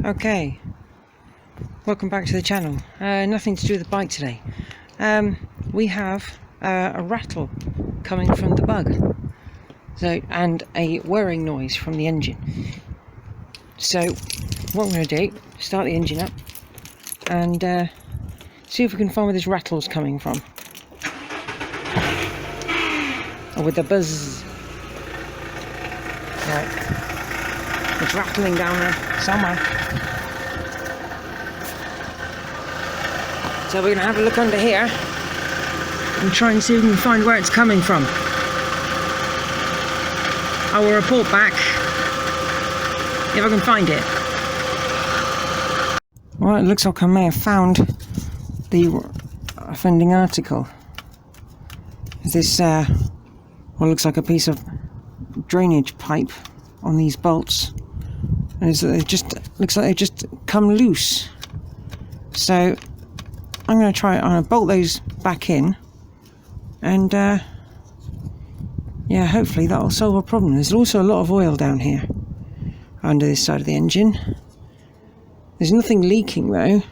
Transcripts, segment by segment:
Okay, welcome back to the channel. Nothing to do with the bike today. We have a rattle coming from the bug, and a whirring noise from the engine. So what I'm going to do, start the engine up and see if we can find where this rattle's coming from. Or with the buzz. Right. It's rattling down there somewhere. So we're going to have a look under here and try and see if we can find where it's coming from. I will report back if I can find it. Well, it looks like I may have found the offending article. This what looks like a piece of drainage pipe on these bolts, and looks like they've just come loose. So I'm going to bolt those back in, and yeah, hopefully that'll solve a problem. There's also a lot of oil down here under this side of the engine. There's nothing leaking though,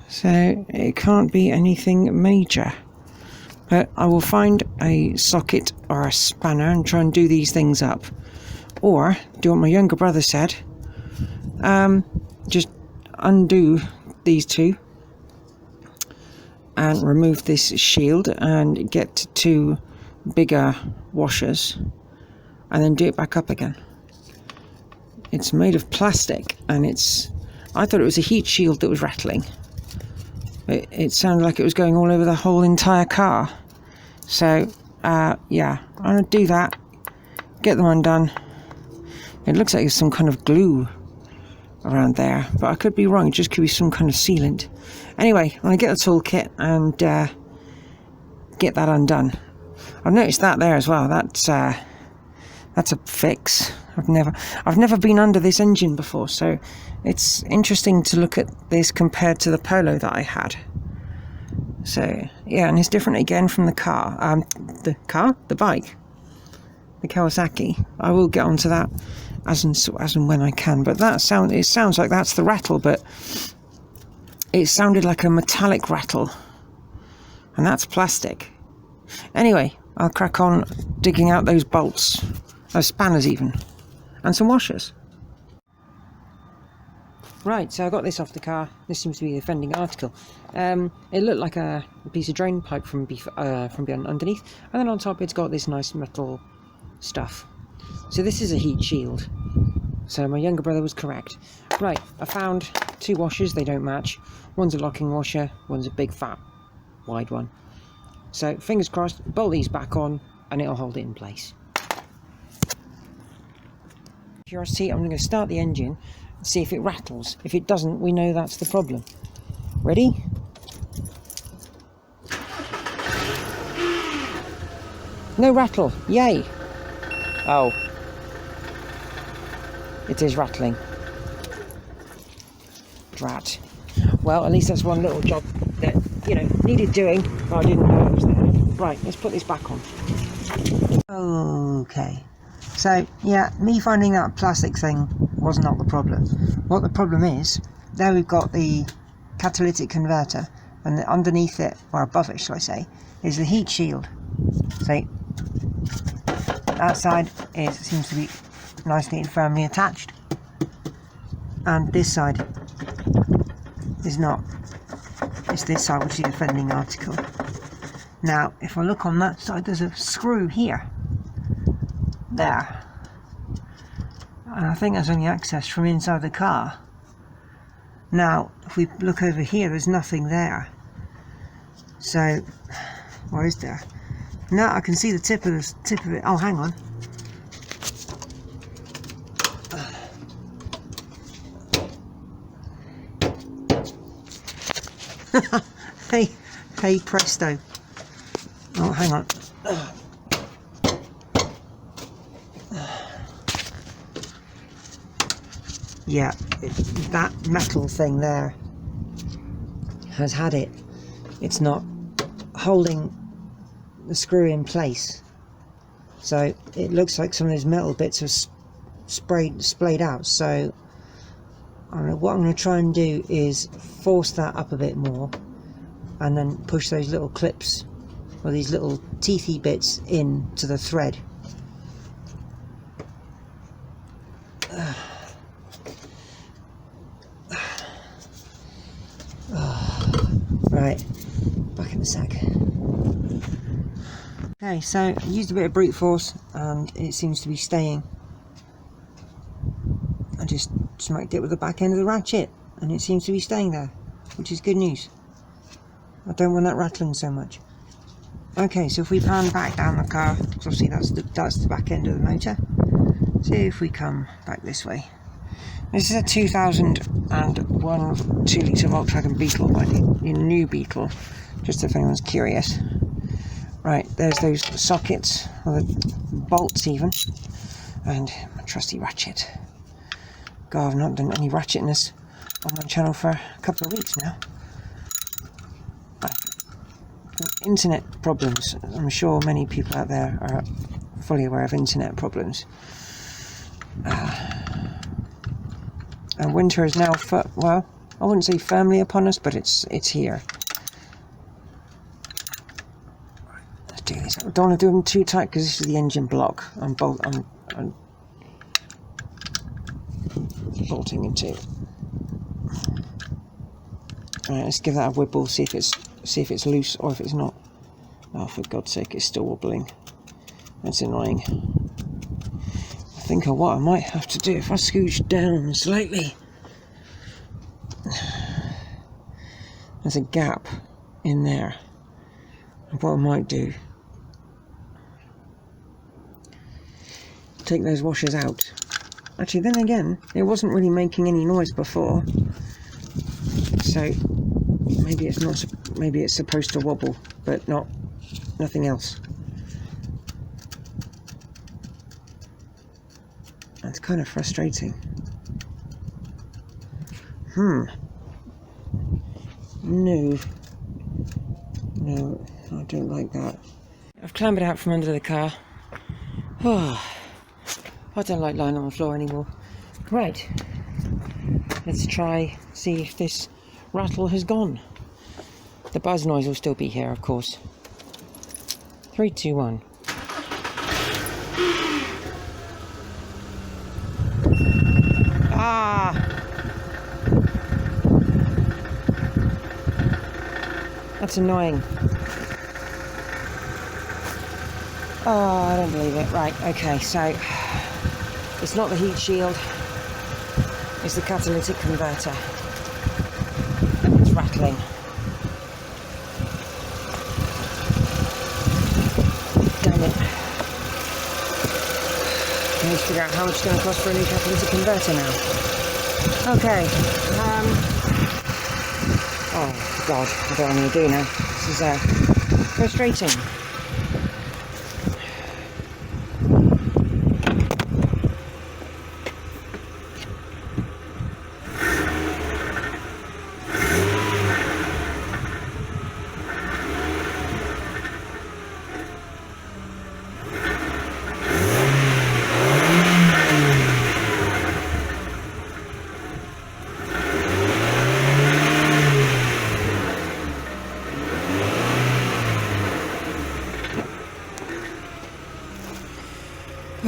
so it can't be anything major. But I will find a socket or a spanner and try and do these things up. Or do what my younger brother said, just undo these two and remove this shield and get two bigger washers and then do it back up again. It's made of plastic, and I thought it was a heat shield that was rattling. It sounded like it was going all over the whole entire car. So yeah, I'm going to do that, get them undone. It looks like there's some kind of glue around there, but I could be wrong. It just could be some kind of sealant. Anyway, I'm going to get the toolkit and get that undone. I've noticed that there as well. That's a fix. I've never been under this engine before, so it's interesting to look at this compared to the Polo that I had. So yeah, and it's different again from the car. The bike, the Kawasaki. I will get onto that as and when I can. But it sounds like that's the rattle, but it sounded like a metallic rattle, and that's plastic. Anyway, I'll crack on digging out those bolts, those spanners even, and some washers. Right, so I got this off the car. This seems to be the offending article. It looked like a piece of drain pipe from beyond underneath, and then on top it's got this nice metal stuff. So this is a heat shield. So my younger brother was correct. Right, I found two washers. They don't match. One's a locking washer, one's a big fat wide one. So fingers crossed, bolt these back on and it'll hold it in place. Curiosity, I'm going to start the engine and see if it rattles. If it doesn't, we know that's the problem. Ready? No rattle. Yay! Oh. It is rattling. Drat. Well, at least that's one little job that, needed doing, but I didn't know it was there. Right, let's put this back on. Okay. So, yeah, me finding that plastic thing was not the problem. What the problem is, there we've got the catalytic converter, and underneath it, or above it, shall I say, is the heat shield. See? That side seems to be nicely and firmly attached, and this side is not. It's this side which is the offending article. Now if I look on that side, there's a screw here, there, and I think that's only accessed from inside the car. Now if we look over here, there's nothing there. So what is there? Now I can see the tip of it. Oh, hang on. Hey presto. Oh, hang on. Yeah, that metal thing there has had it. It's not holding the screw in place, so it looks like some of those metal bits are splayed out. So what I'm going to try and do is force that up a bit more, and then push those little clips or these little teethy bits into the thread. Right, back in the sack. Okay, so I used a bit of brute force and it seems to be staying. I just smacked it with the back end of the ratchet and it seems to be staying there, which is good news. I don't want that rattling so much. Okay, so if we pan back down the car, obviously that's the back end of the motor. See if we come back this way. This is a 2001 2-litre Volkswagen Beetle, by the new Beetle, just if anyone's curious. Right, there's those sockets, or the bolts even, and my trusty ratchet. God, I've not done any ratchetness on my channel for a couple of weeks now. Internet problems. I'm sure many people out there are fully aware of internet problems. And winter is now, well, I wouldn't say firmly upon us, but it's here. Let's do this. I don't want to do them too tight because this is the engine block. I'm bolting into. Alright, let's give that a wibble, see if it's loose or if it's not. Oh, for God's sake, it's still wobbling. That's annoying. I think what I might have to do, if I scooch down slightly, there's a gap in there. And what I might do, take those washers out. Actually, then again, it wasn't really making any noise before, so maybe it's not. Maybe it's supposed to wobble, but nothing else. That's kind of frustrating. No, I don't like that. I've clambered out from under the car. Oh, I don't like lying on the floor anymore. Right, let's try see if this rattle has gone. The buzz noise will still be here, of course. 3, 2, 1. That's annoying. Oh, I don't believe it. Right, okay, so it's not the heat shield, it's the catalytic converter. It's rattling. Damn it. I need to figure out how much it's going to cost for a new catalytic converter now. Okay, oh God, I don't know what I'm going to do now. This is frustrating.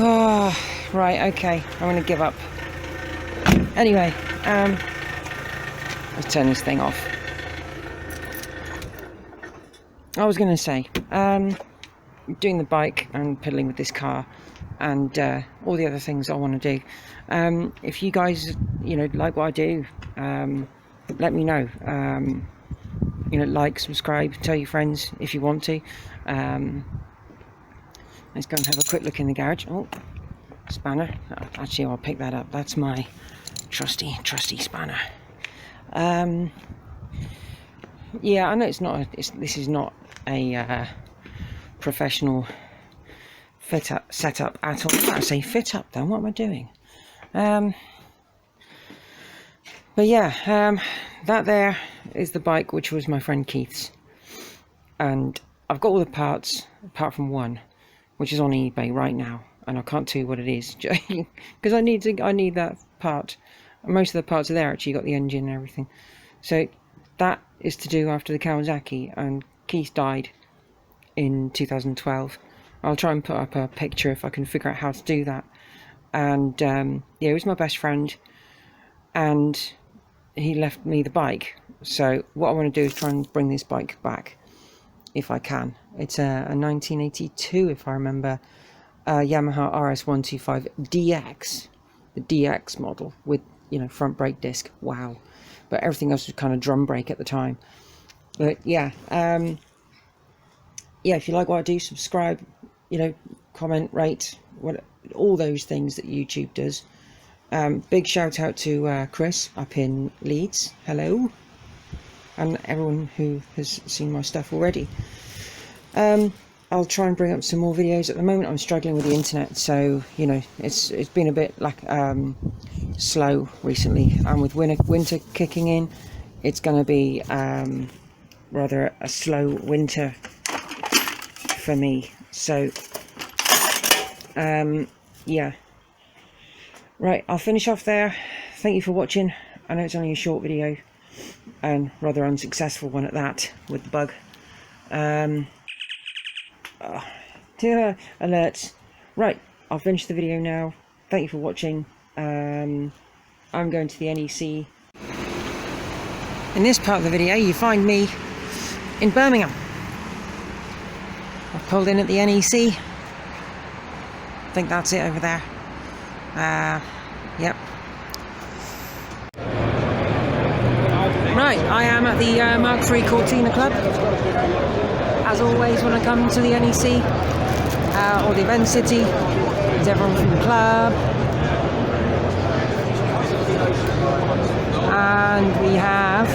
Oh, right, okay, I'm going to give up. Anyway, let's turn this thing off. I was going to say, doing the bike and pedaling with this car and all the other things I want to do. If you guys, like what I do, let me know. Like, subscribe, tell your friends if you want to. Let's go and have a quick look in the garage. Oh, spanner. Actually, I'll pick that up. That's my trusty spanner. Yeah, I know it's not. This is not a professional setup at all. I say fit up though. What am I doing? But yeah, that there is the bike, which was my friend Keith's, and I've got all the parts apart from one, which is on eBay right now, and I can't tell you what it is because I need that part. Most of the parts are there, actually. You got the engine and everything. So that is to do after the Kawasaki, and Keith died in 2012. I'll try and put up a picture if I can figure out how to do that. And yeah, he was my best friend, and he left me the bike. So what I want to do is try and bring this bike back if I can. It's a 1982, if I remember, Yamaha RS125 DX, the DX model with, you know, front brake disc. Wow. But everything else was kind of drum brake at the time. But yeah, yeah, if you like what I do, subscribe, you know, comment, rate, all those things that YouTube does. Big shout out to Chris up in Leeds. Hello. And everyone who has seen my stuff already. I'll try and bring up some more videos. At the moment I'm struggling with the internet, so you know, it's been a bit like slow recently, and with winter kicking in, it's going to be rather a slow winter for me. So yeah, right, I'll finish off there. Thank you for watching. I know it's only a short video, and rather unsuccessful one at that, with the bug. Alerts. Right, I'll finish the video now. Thank you for watching. I'm going to the NEC. In this part of the video you find me in Birmingham. I've pulled in at the NEC. I think that's it over there. Yep. Right, I am at the Mk3 Cortina Club. As always, when I come to the NEC or the event city, there's everyone from the club. And we have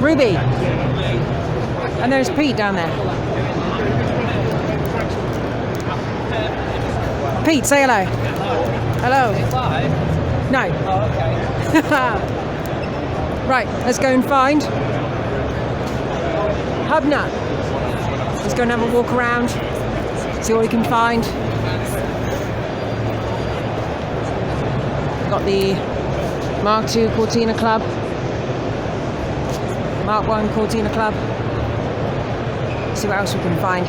Ruby. And there's Pete down there. Pete, say hello. Hello. No. Oh, okay. Right, let's go and find Hubnut. Let's go and have a walk around, see what we can find. Got the Mk2 Cortina Club, Mark 1 Cortina Club. See what else we can find.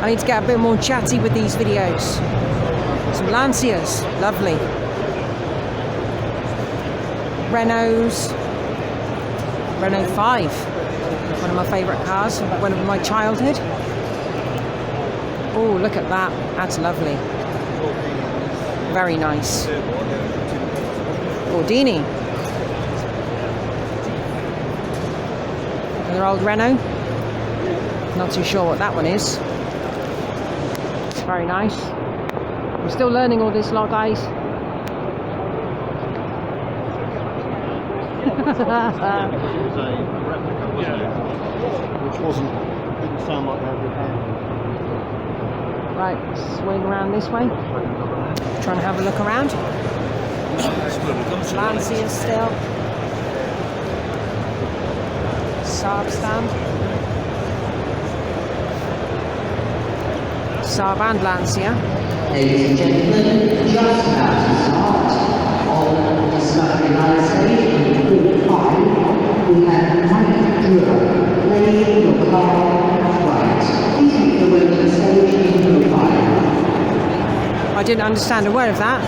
I need to get a bit more chatty with these videos. Some Lancias, lovely. Renaults, Renault 5, one of my favourite cars, one of my childhood. Oh, look at that, that's lovely. Very nice. Gordini. Another old Renault. Not too sure what that one is. Very nice. I'm still learning all this lot, guys. It was a replica, wasn't it? Which didn't sound like that would happen. Right, swing around this way. Trying to have a look around. Lancia still. Saab stand. Saab and Lancia. Ladies and gentlemen, just about to start on the Discovery Line stage in Group 5, we have Mike playing your car right. Please make your way to the stage in Group 5. I didn't understand a word of that.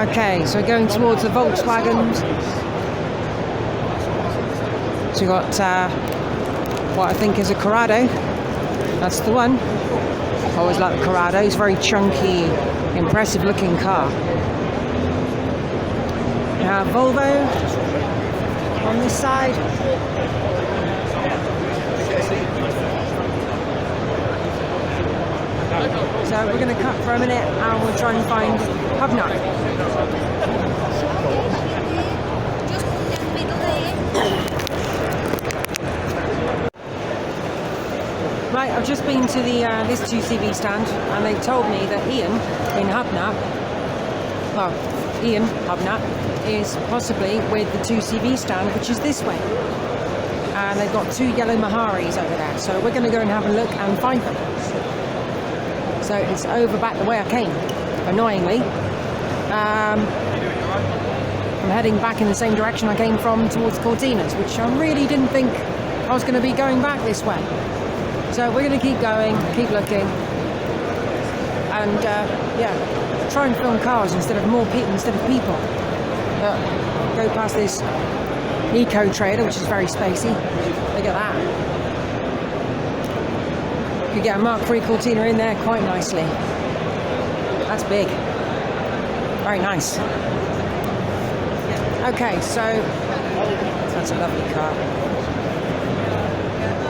Okay, so we're going towards the Volkswagens. So we've got what I think is a Corrado. That's the one. I always like the Corrado. It's a very chunky, impressive looking car. Now Volvo on this side. So we're going to cut for a minute and we'll try and find Hubnut. Right, I've just been to the this 2CV stand and they told me that Ian in Hubnut, well, Ian Hubnut is possibly with the 2CV stand, which is this way. And they've got two yellow Maharis over there, so we're going to go and have a look and find them. So it's over back the way I came, annoyingly. I'm heading back in the same direction I came from towards Cortina's, which I really didn't think I was going to be going back this way. So we're going to keep going, keep looking, and yeah, try and film cars instead of people. Go past this eco trailer, which is very spacey. Look at that. You could get a Mk3 Cortina in there quite nicely. That's big. Very nice. Okay, so that's a lovely car.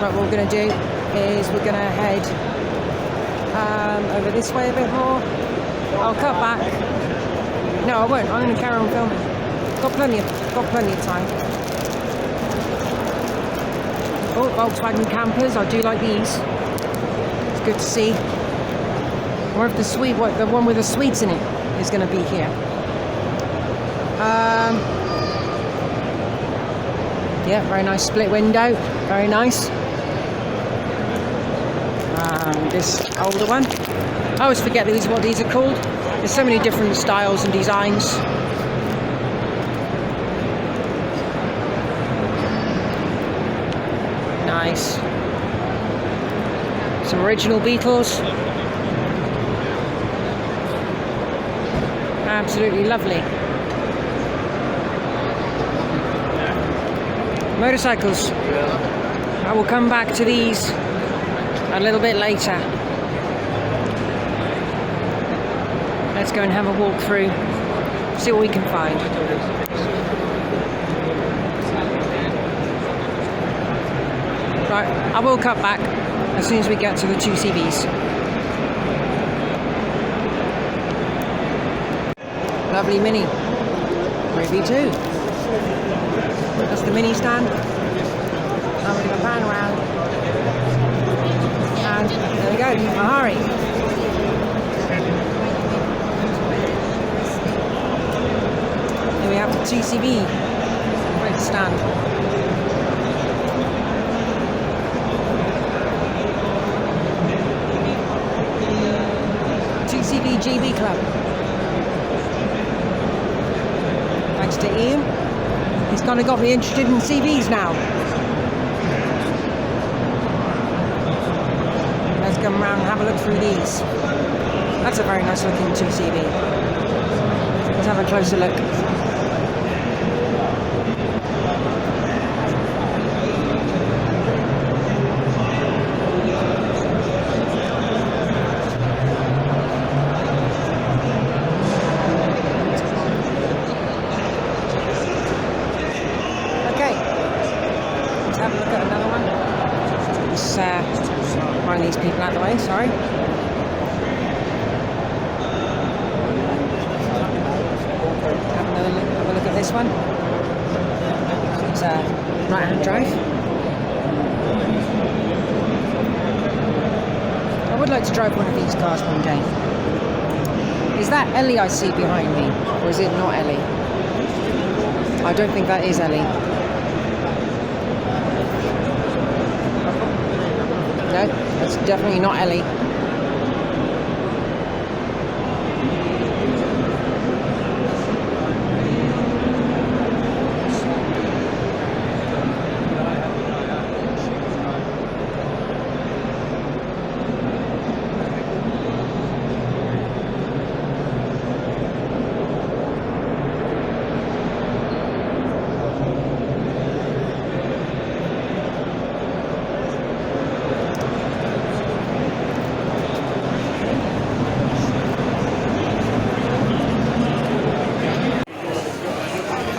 Right, what we're going to do is we're going to head over this way a bit more. I'll cut back. No, I won't. I'm going to carry on filming. Got plenty of time. Oh, Volkswagen campers. I do like these. It's good to see. Or if the one with the sweets in it is going to be here. Yeah, very nice split window. Very nice. This older one. I always forget what these are called. There's so many different styles and designs. Nice. Some original Beetles. Absolutely lovely. Motorcycles. I will come back to these a little bit later. Let's go and have a walk through, see what we can find. Right, I will cut back as soon as we get to the 2 CVs. Lovely Mini. Maybe 2. That's the Mini stand. Now we're going to pan around. And there we go, Mahari. Here we have the 2CV. Great stand. 2CV GB Club. Thanks to Ian. He's kind of got me interested in CVs now. Let's come around and have a look through these. That's a very nice looking 2CV. Let's have a closer look. Find these people out of the way, sorry. Have a look at this one. It's a right-hand drive. I would like to drive one of these cars one day. Is that Ellie I see behind me? Or is it not Ellie? I don't think that is Ellie. No, that's definitely not Ellie.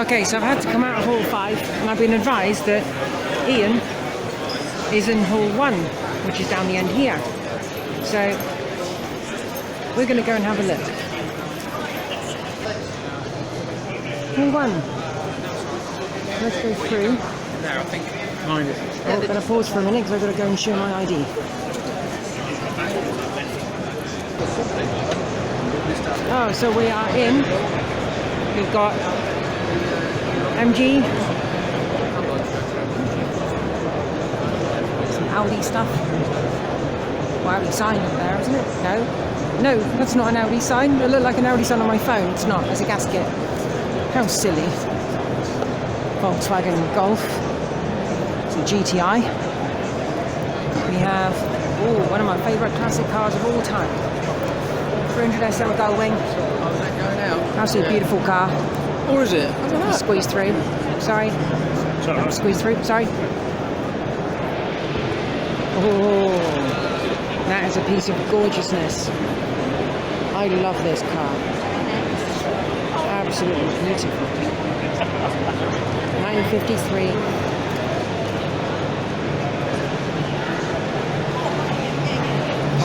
Okay, so I've had to come out of Hall 5 and I've been advised that Ian is in Hall 1, which is down the end here. So we're going to go and have a look. Hall 1. Let's go through. Oh, I'm going to pause for a minute because I've got to go and show my ID. Oh, so we are in. We've got MG, some Audi stuff. Well, Audi sign up there, isn't it? No. No, that's not an Audi sign. It looked like an Audi sign on my phone. It's not. It's a gasket. How silly. Volkswagen Golf. It's a GTI. We have, one of my favourite classic cars of all time. 300 SL Gullwing. Absolutely beautiful car. Or is it? Squeeze through. Sorry. Squeeze through. Sorry. Oh, that is a piece of gorgeousness. I love this car. Absolutely beautiful. 953.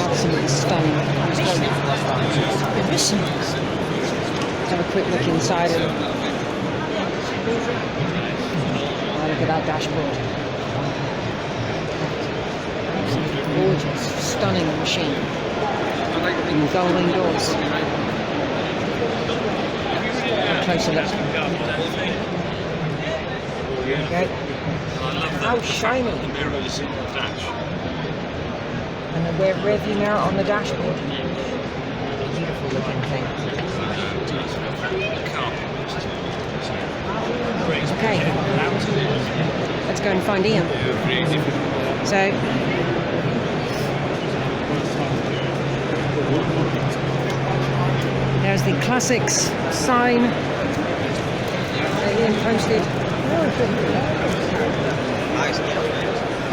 Absolutely stunning. Have a quick look inside and look at that dashboard. Absolutely gorgeous, stunning machine. And gullwing doors. A closer look. Okay. How shiny. And the rear view mirror on the dashboard. Beautiful looking thing. Okay. Let's go and find Ian. So there's the classics sign that Ian posted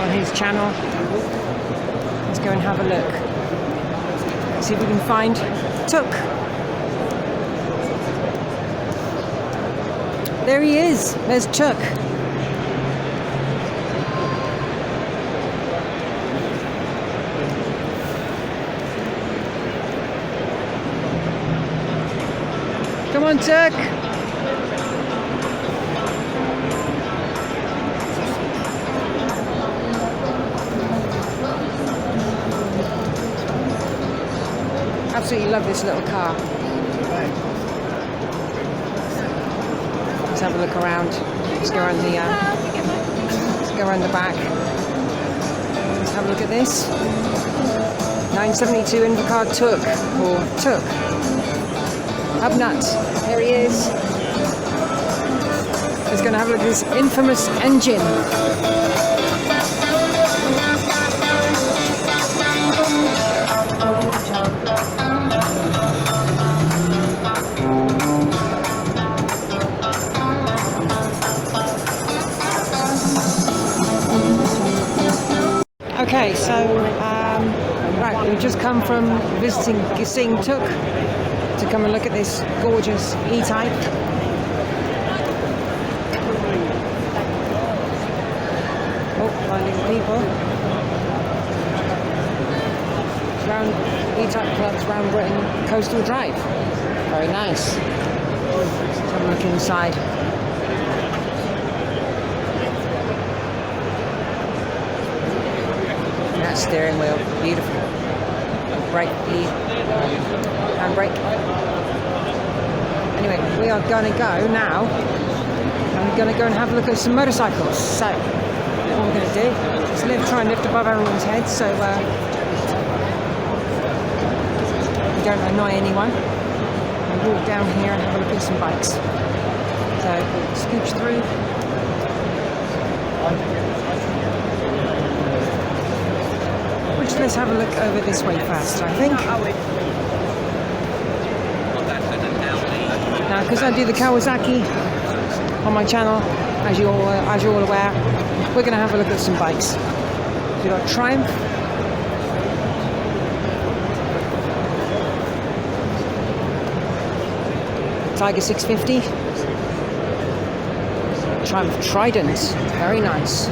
on his channel. Let's go and have a look. See if we can find Took. There he is. There's Chuck. Come on, Chuck. Absolutely love this little car. Let's have a look around. Let's go around the back. Let's have a look at this. 972 Invacar Took, or Took. Hubnut. There he is. He's going to have a look at this infamous engine. Okay, so right, we've just come from seeing Took to come and look at this gorgeous E-Type. Oh, finding people. Round E-Type clubs round Britain, Coastal Drive. Very nice. Let's have a look inside. That steering wheel, beautiful. Brake, handbrake. Anyway, we are going to go now. I'm going to go and have a look at some motorcycles. So, what we're going to do is try and lift above everyone's heads so we don't annoy anyone. We'll walk down here and have a look at some bikes. So, we'll scooch through. Let's have a look over this way first, I think. Now, because I do the Kawasaki on my channel, as you're all aware, we're going to have a look at some bikes. We've got Triumph. Tiger 650. Triumph Trident, very nice.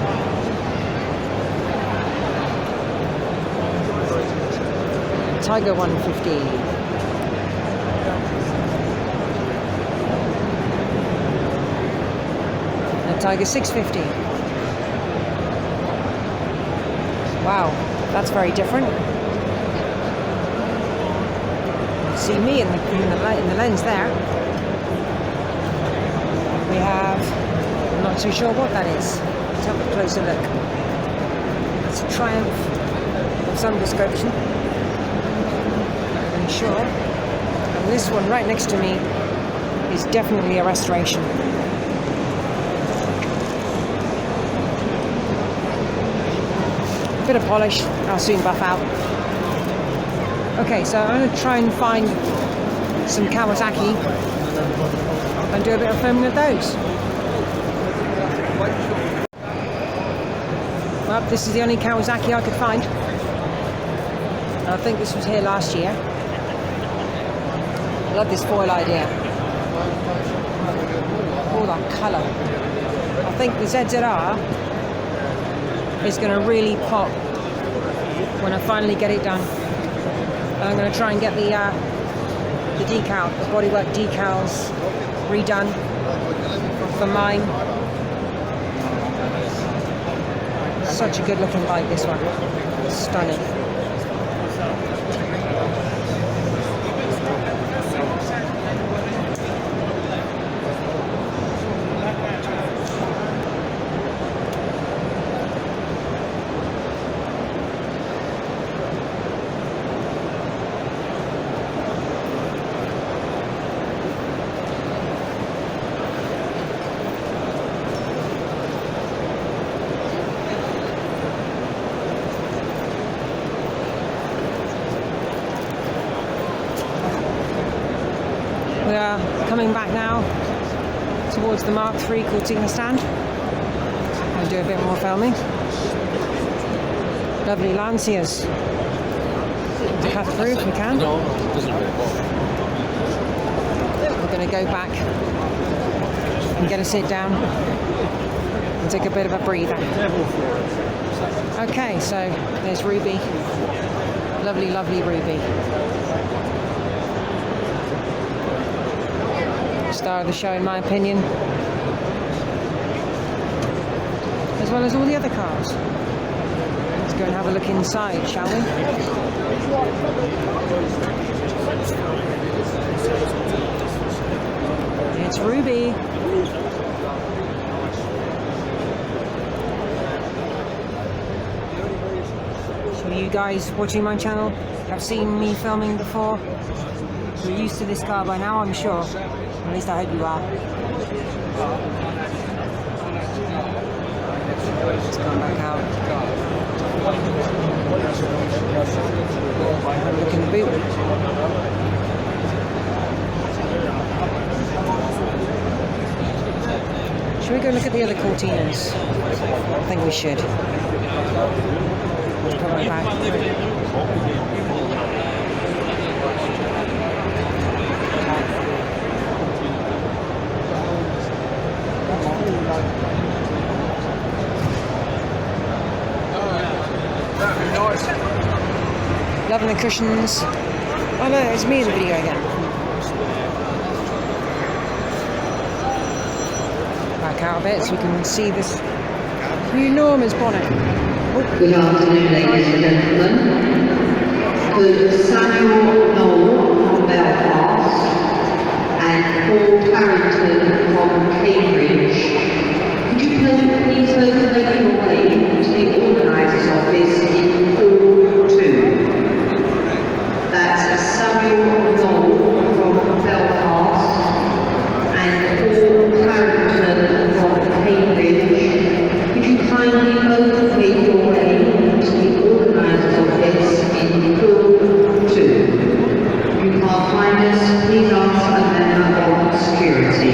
Tiger 150. A Tiger 650. Wow, that's very different. See me in the lens there. We have, I'm not too sure what that is. Let's have a closer look. It's a Triumph of some description. sure. And this one right next to me is definitely a restoration. Bit of polish, I'll soon buff out. Okay, so I'm going to try and find some Kawasaki and do a bit of filming of those. Well, this is the only Kawasaki I could find. I think this was here last year. I love this foil idea. Oh, that colour. I think the ZZR is going to really pop when I finally get it done. And I'm going to try and get the decal, the bodywork decals redone for mine. Such a good looking bike, this one. Stunning. We are coming back now towards the Mk3 Cortina stand. I'll do a bit more filming. Lovely Lanciers. Cut through if we can. We're going to go back and get a sit down and take a bit of a breather. Okay, so there's Ruby. Lovely, lovely Ruby. Star of the show in my opinion, as well as all the other cars. Let's go and have a look inside, shall we? It's Ruby. So you guys watching my channel have seen me filming before. You're used to this car by now, I'm sure. At least I hope you are. Let's come back out. Have a look in the boot. Should we go look at the other Cortinas? I think we should. Let's put my back. Loving the cushions. Oh no, it's me in the video again. Back out a bit so we can see this enormous bonnet. Oh. Good afternoon, ladies and gentlemen. To Samuel Knoll from Belfast and Paul Carrington from Cambridge, could you please both make your way to the organiser's office in Hall 2? That's Samuel Knoll from Belfast and Paul Carrington from Cambridge. Could you kindly both make your way to the organiser's office in Hall 2? If you can't find us, please ask a member of security.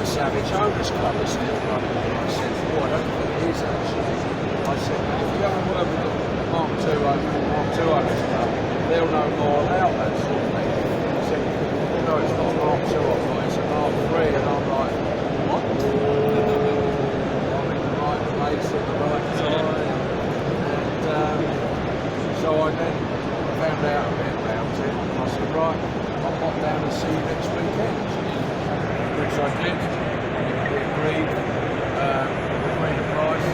Savage Owners Club is still running. I said, oh, I don't think it is actually. I said, if you go and work with the Mark II Owners Club, they'll know more about that sort of thing. I said, no, it's not a Mark II, it's a Mark III, and I'm like, what? right, I'll pop down and see you next weekend. Which I did. We agreed the price.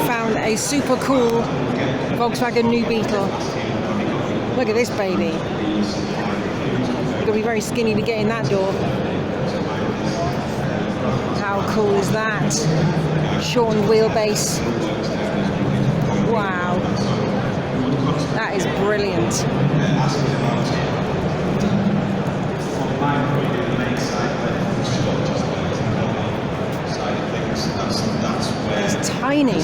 Found a super cool Volkswagen new Beetle. Look at this baby. You've got to be very skinny to get in that door. How cool is that? Shortened wheelbase. Wow. That is brilliant. It's tiny.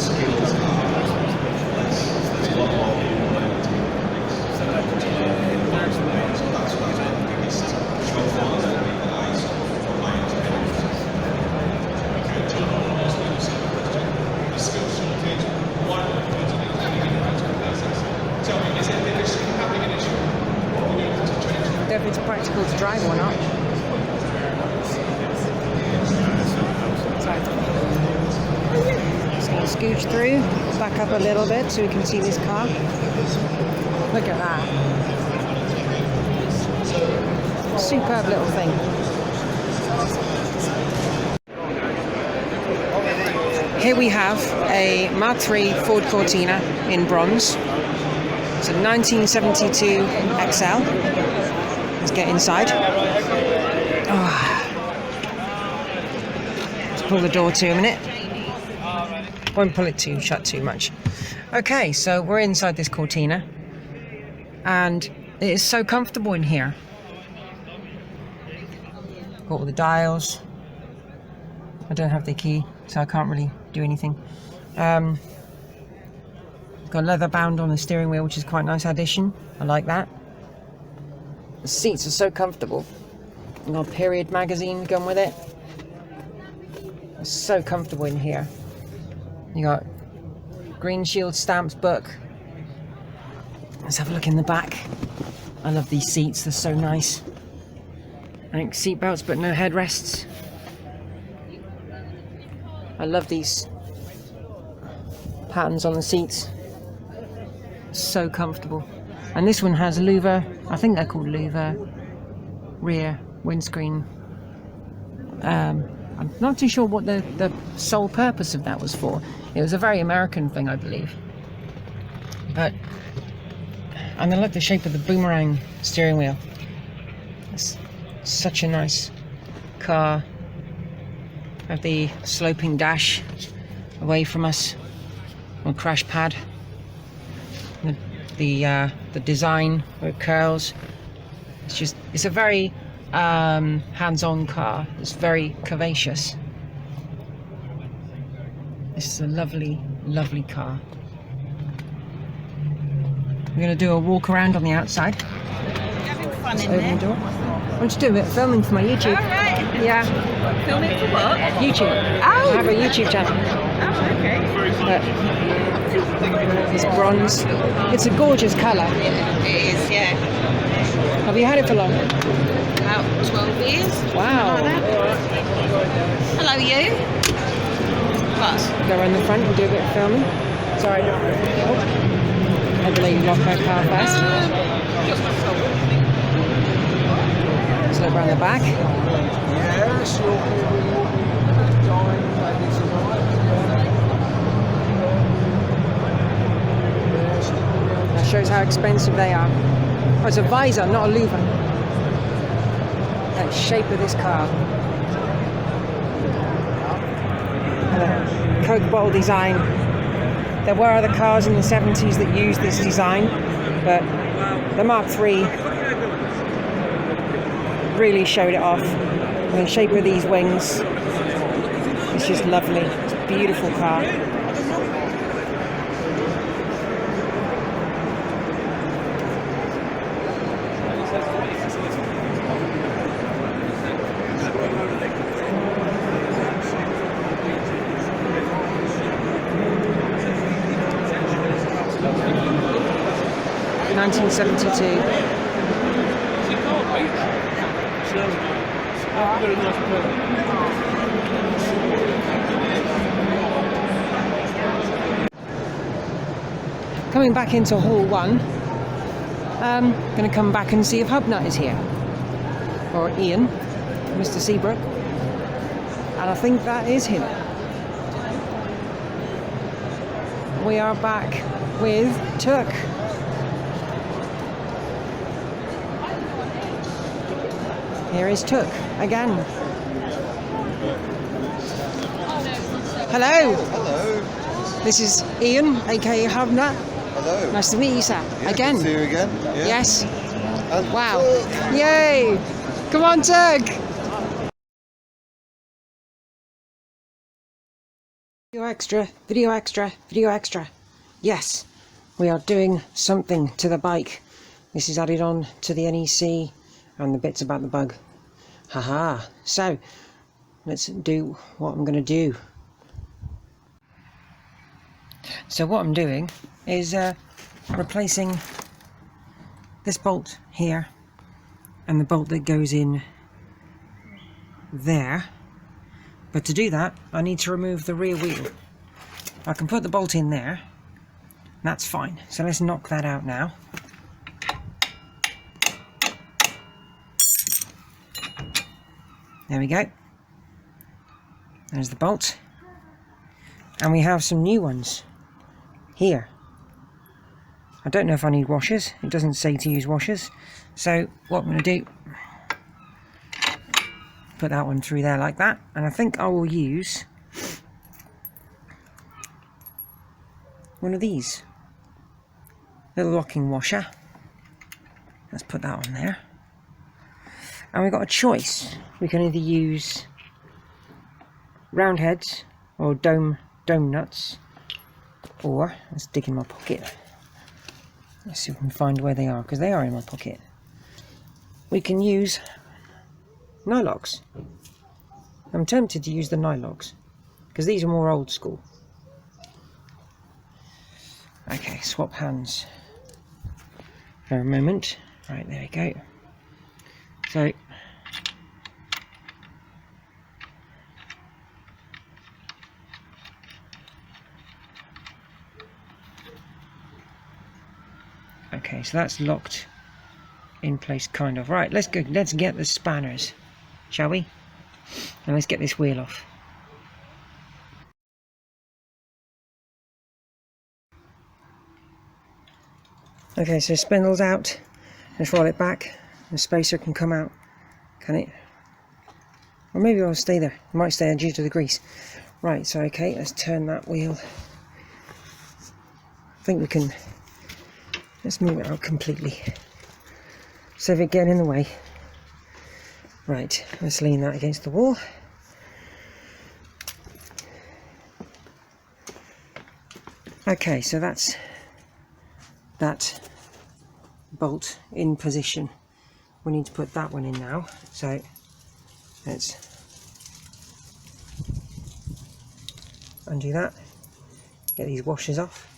Don't know if it's practical to drive or not. Just going to scooch through, back up a little bit so we can see this car. Look at that. Superb little thing. Here we have a Mk3 Ford Cortina in bronze. It's a 1972 XL. Let's get inside. Let's pull the door to a minute. Won't pull it shut too much. Okay, so we're inside this Cortina, and it is so comfortable in here. Got all the dials. I don't have the key, so I can't really do anything. Got leather bound on the steering wheel, which is quite a nice addition. I like that. The seats are so comfortable. You got a period magazine going with it. It's so comfortable in here. You got Green Shield stamps book. Let's have a look in the back. I love these seats, they're so nice. I think seat belts but no headrests. I love these patterns on the seats. So comfortable. And this one has louver, I think they're called louver, rear windscreen. I'm not too sure what the sole purpose of that was for. It was a very American thing, I believe. And I like the shape of the boomerang steering wheel. It's such a nice car. Have the sloping dash away from us, or crash pad. The design where it curls. It's a very hands-on car. It's very curvaceous. This is a lovely, lovely car. We're going to do a walk around on the outside. Having fun Just in open there. the door. Why don't you do a bit of filming for my YouTube? All right. Yeah, Filming for what? YouTube. I have a YouTube channel. Oh, okay. But it's bronze. It's a gorgeous colour. It is, yeah. Have you had it for long? About 12 years. Wow. Like that. Hello, you. What? Go around the front and do a bit of filming. Sorry. Oh. Had the lady lock her car first. Let's look around the back. Yes, you'll be dying, ladies and That shows how expensive they are. Oh, it's a visor, not a louver. That shape of this car. Coke bottle design. There were other cars in the 70s that used this design, but the Mk3 really showed it off. And the shape of these wings, it's just lovely. It's a beautiful car. Coming back into Hall 1, Going to come back and see if Hubnut is here, or Ian, Mr. Seabrook, and I think that is him. We are back with Turk. Here is Turk again. Hello. Hello. This is Ian, aka Hubnut. Hello. Nice to meet you, sir. Yeah, Again. good to see you again. Yeah. Yes. And Wow. Turk. Yay! Come on, Turk. Video extra, video extra, video extra. Yes, we are doing something to the bike. This is added on to the NEC and the bits about the bug. Haha. So, let's do what I'm going to do. So what I'm doing is replacing this bolt here and the bolt that goes in there. But to do that, I need to remove the rear wheel. I can put the bolt in there. That's fine. So let's knock that out now. There we go. There's the bolt. And we have some new ones here. I don't know if I need washers. It doesn't say to use washers. So what I'm going to do, put that one through there like that. And I think I will use one of these. Little locking washer. Let's put that on there. And we've got a choice. We can either use round heads or dome nuts, or let's dig in my pocket. Let's see if we can find where they are, because they are in my pocket. We can use nylogs. I'm tempted to use the nylogs because these are more old school. Okay, swap hands for a moment. Right, there we go. So okay, so that's locked in place kind of. Right, let's go, let's get the spanners, shall we? And let's get this wheel off. Okay, so spindle's out. Let's roll it back. The spacer can come out, can it? Or maybe it'll stay there. It might stay there due to the grease. Right, so okay, let's turn that wheel. I think we can, let's move it out completely. Save it getting in the way. Right, let's lean that against the wall. Okay, so that's that bolt in position. We need to put that one in now, so let's undo that, get these washers off.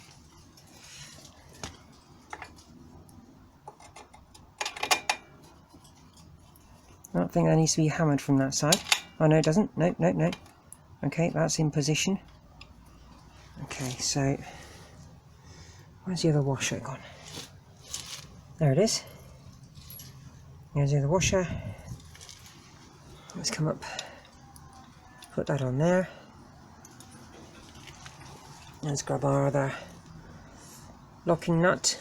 I don't think that needs to be hammered from that side. Oh no, it doesn't. No, no, no. Okay, that's in position. Okay, so where's the other washer gone? There it is. Here's the other washer. Let's come up, put that on there. Let's grab our other locking nut.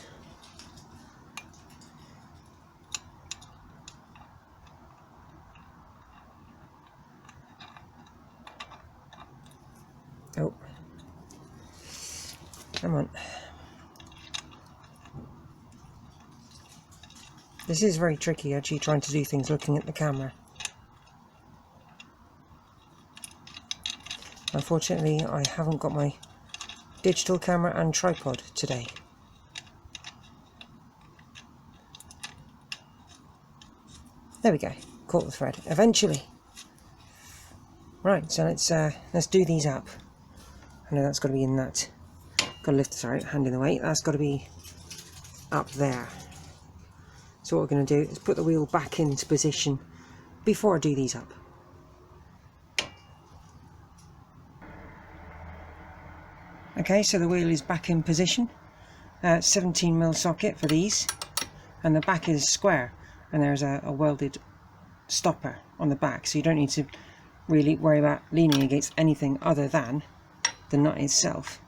Oh, come on. This is very tricky actually, trying to do things looking at the camera. Unfortunately, I haven't got my digital camera and tripod today. There we go, caught the thread, eventually. Right, so let's do these up. I know that's got to be in that. Got to lift, sorry, hand in the way. That's got to be up there. So what we're going to do is put the wheel back into position before I do these up. Okay, so the wheel is back in position. 17mm socket for these. and the back is square, and there's a welded stopper on the back, so you don't need to really worry about leaning against anything other than the nut itself.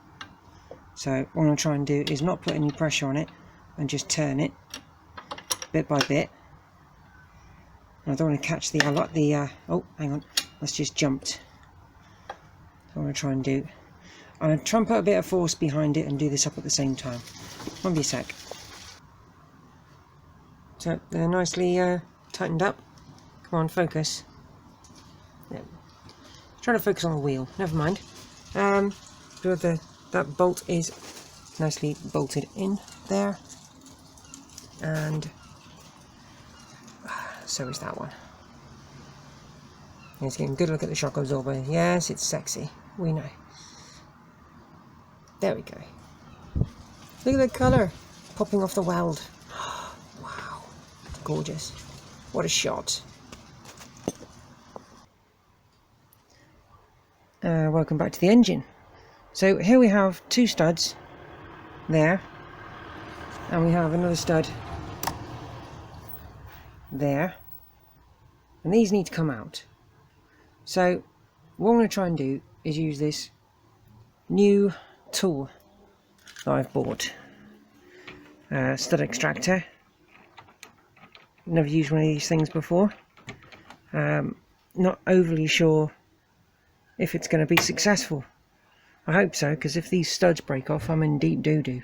So what I'm going to try and do is not put any pressure on it and just turn it bit by bit. I don't want to catch the, I like the, oh hang on, that's just jumped. So what I'm going to try and do, I'm going to try and put a bit of force behind it and do this up at the same time. Won't be a sec. So they're nicely tightened up. Come on, focus. Yeah. Trying to focus on the wheel, never mind. That bolt is nicely bolted in there, and so is that one. Let's get a good look at the shock absorber. Yes, it's sexy, we know. There we go. Look at the colour popping off the weld. Wow, gorgeous. What a shot. Welcome back to the engine. So here we have two studs there, and we have another stud there, and these need to come out. So what I'm going to try and do is use this new tool that I've bought, stud extractor. Never used one of these things before. Not overly sure if it's going to be successful. I hope so, because if these studs break off, I'm in deep doo-doo.